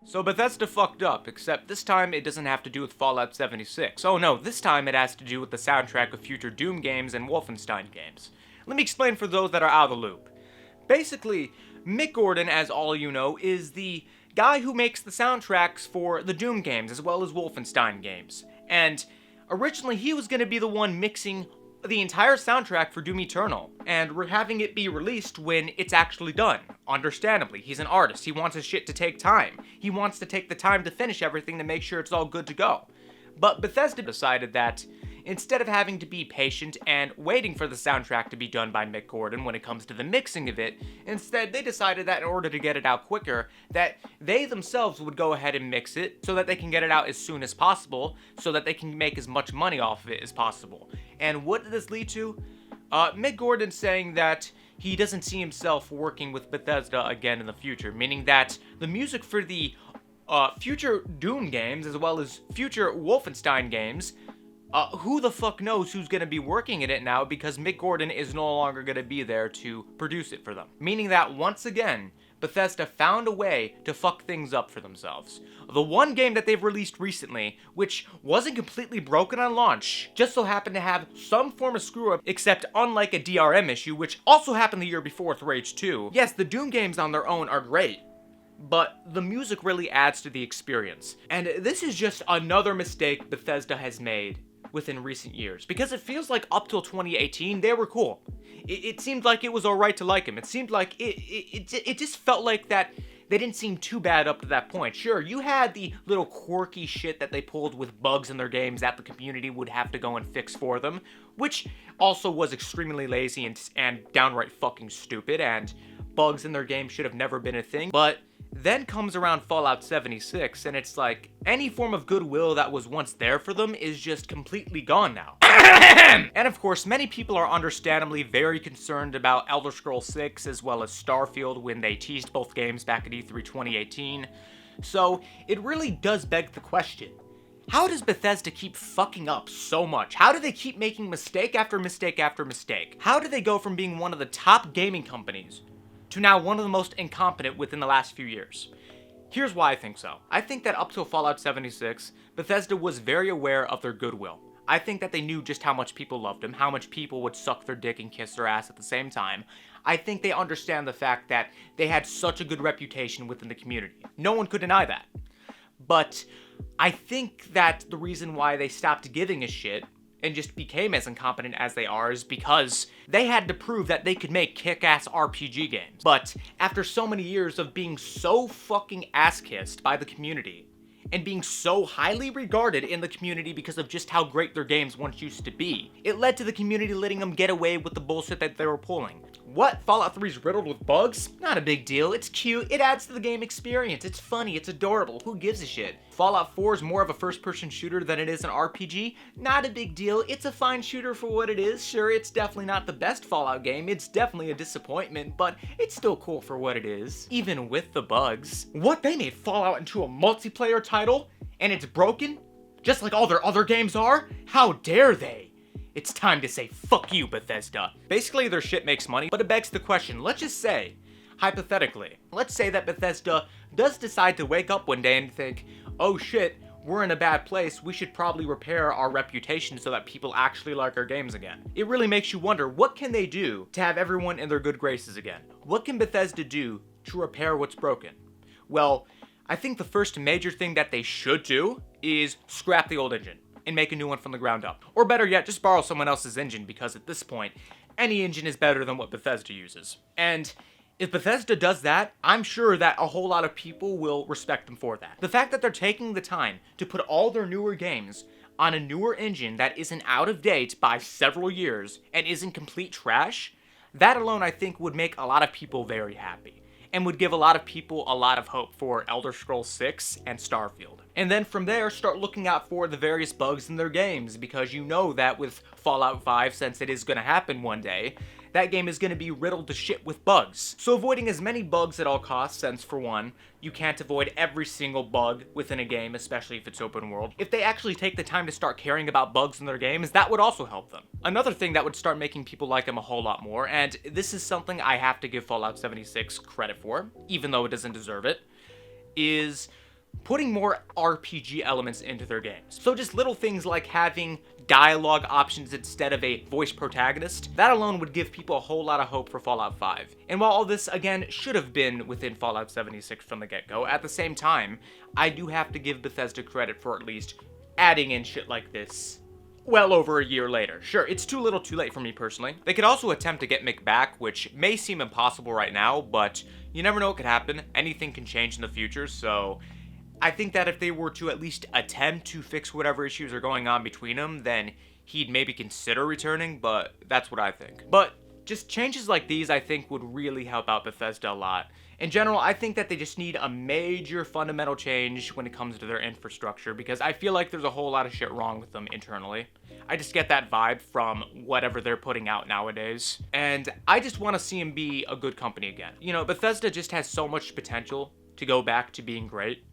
So Bethesda fucked up, except this time it doesn't have to do with Fallout 76. Oh no, this time it has to do with the soundtrack of future Doom games and Wolfenstein games. Let me explain for those that are out of the loop. Basically, Mick Gordon, as all you know, is the guy who makes the soundtracks for the Doom games as well as Wolfenstein games. And originally he was going to be the one mixing the entire soundtrack for Doom Eternal, and we're having it be released when it's actually done. Understandably, he's an artist. He wants his shit to take time. He wants to take the time to finish everything to make sure it's all good to go. But Bethesda decided that instead of having to be patient and waiting for the soundtrack to be done by Mick Gordon when it comes to the mixing of it, instead they decided that in order to get it out quicker, that they themselves would go ahead and mix it so that they can get it out as soon as possible, so that they can make as much money off of it as possible. And what did this lead to? Mick Gordon saying that he doesn't see himself working with Bethesda again in the future, meaning that the music for the future Doom games as well as future Wolfenstein games, who the fuck knows who's gonna be working in it now, because Mick Gordon is no longer gonna be there to produce it for them. Meaning that once again, Bethesda found a way to fuck things up for themselves. The one game that they've released recently, which wasn't completely broken on launch, just so happened to have some form of screw up, except unlike a DRM issue, which also happened the year before with Rage 2. Yes, the Doom games on their own are great, but the music really adds to the experience. And this is just another mistake Bethesda has made within recent years, because it feels like up till 2018 they were cool. It seemed like it was alright to like him. It seemed like it just felt like that they didn't seem too bad up to that point. Sure, you had the little quirky shit that they pulled with bugs in their games that the community would have to go and fix for them, which also was extremely lazy and downright fucking stupid, and bugs in their game should have never been a thing. But then comes around Fallout 76, and it's like, any form of goodwill that was once there for them is just completely gone now. And of course, many people are understandably very concerned about Elder Scrolls 6 as well as Starfield when they teased both games back at E3 2018. So, it really does beg the question, how does Bethesda keep fucking up so much? How do they keep making mistake after mistake after mistake? How do they go from being one of the top gaming companies to now one of the most incompetent within the last few years? Here's why I think so. I think that up till Fallout 76, Bethesda was very aware of their goodwill. I think that they knew just how much people loved them, how much people would suck their dick and kiss their ass at the same time. I think they understand the fact that they had such a good reputation within the community. No one could deny that. But I think that the reason why they stopped giving a shit and just became as incompetent as they are is because they had to prove that they could make kick-ass RPG games. But after so many years of being so fucking ass-kissed by the community, and being so highly regarded in the community because of just how great their games once used to be, it led to the community letting them get away with the bullshit that they were pulling. What? Fallout 3 is riddled with bugs? Not a big deal. It's cute. It adds to the game experience. It's funny. It's adorable. Who gives a shit? Fallout 4 is more of a first-person shooter than it is an RPG? Not a big deal. It's a fine shooter for what it is. Sure, it's definitely not the best Fallout game. It's definitely a disappointment, but it's still cool for what it is, even with the bugs. What? They made Fallout into a multiplayer title? And it's broken? Just like all their other games are? How dare they? It's time to say fuck you, Bethesda. Basically, their shit makes money, but it begs the question. Let's just say, hypothetically, let's say that Bethesda does decide to wake up one day and think, oh shit, we're in a bad place, we should probably repair our reputation so that people actually like our games again. It really makes you wonder, what can they do to have everyone in their good graces again? What can Bethesda do to repair what's broken? Well, I think the first major thing that they should do is scrap the old engine and make a new one from the ground up. Or better yet, just borrow someone else's engine, because at this point, any engine is better than what Bethesda uses. And if Bethesda does that, I'm sure that a whole lot of people will respect them for that. The fact that they're taking the time to put all their newer games on a newer engine that isn't out of date by several years and isn't complete trash, that alone I think would make a lot of people very happy, and would give a lot of people a lot of hope for Elder Scrolls 6 and Starfield. And then from there, start looking out for the various bugs in their games, because you know that with Fallout 5, since it is going to happen one day, that game is going to be riddled to shit with bugs. So avoiding as many bugs at all costs, since for one, you can't avoid every single bug within a game, especially if it's open world. If they actually take the time to start caring about bugs in their games, that would also help them. Another thing that would start making people like them a whole lot more, and this is something I have to give Fallout 76 credit for, even though it doesn't deserve it, is putting more RPG elements into their games. So just little things like having dialogue options instead of a voice protagonist, that alone would give people a whole lot of hope for Fallout 5. And while all this, again, should have been within Fallout 76 from the get-go, at the same time, I do have to give Bethesda credit for at least adding in shit like this well over a year later. Sure, it's too little too late for me personally. They could also attempt to get Mick back, which may seem impossible right now, but you never know what could happen. Anything can change in the future, so I think that if they were to at least attempt to fix whatever issues are going on between them, then he'd maybe consider returning, but that's what I think. But just changes like these, I think, would really help out Bethesda a lot. In general, I think that they just need a major fundamental change when it comes to their infrastructure, because I feel like there's a whole lot of shit wrong with them internally. I just get that vibe from whatever they're putting out nowadays, and I just want to see them be a good company again. You know, Bethesda just has so much potential to go back to being great.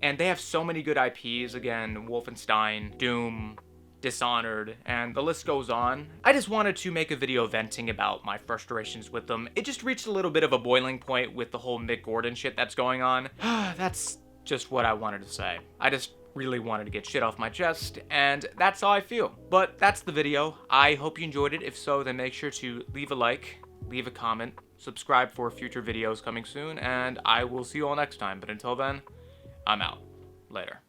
And they have so many good IPs, again, Wolfenstein, Doom, Dishonored, and the list goes on. I just wanted to make a video venting about my frustrations with them. It just reached a little bit of a boiling point with the whole Mick Gordon shit that's going on. That's just what I wanted to say. I just really wanted to get shit off my chest, and that's how I feel. But that's the video. I hope you enjoyed it. If so, then make sure to leave a like, leave a comment, subscribe for future videos coming soon, and I will see you all next time. But until then, I'm out. Later.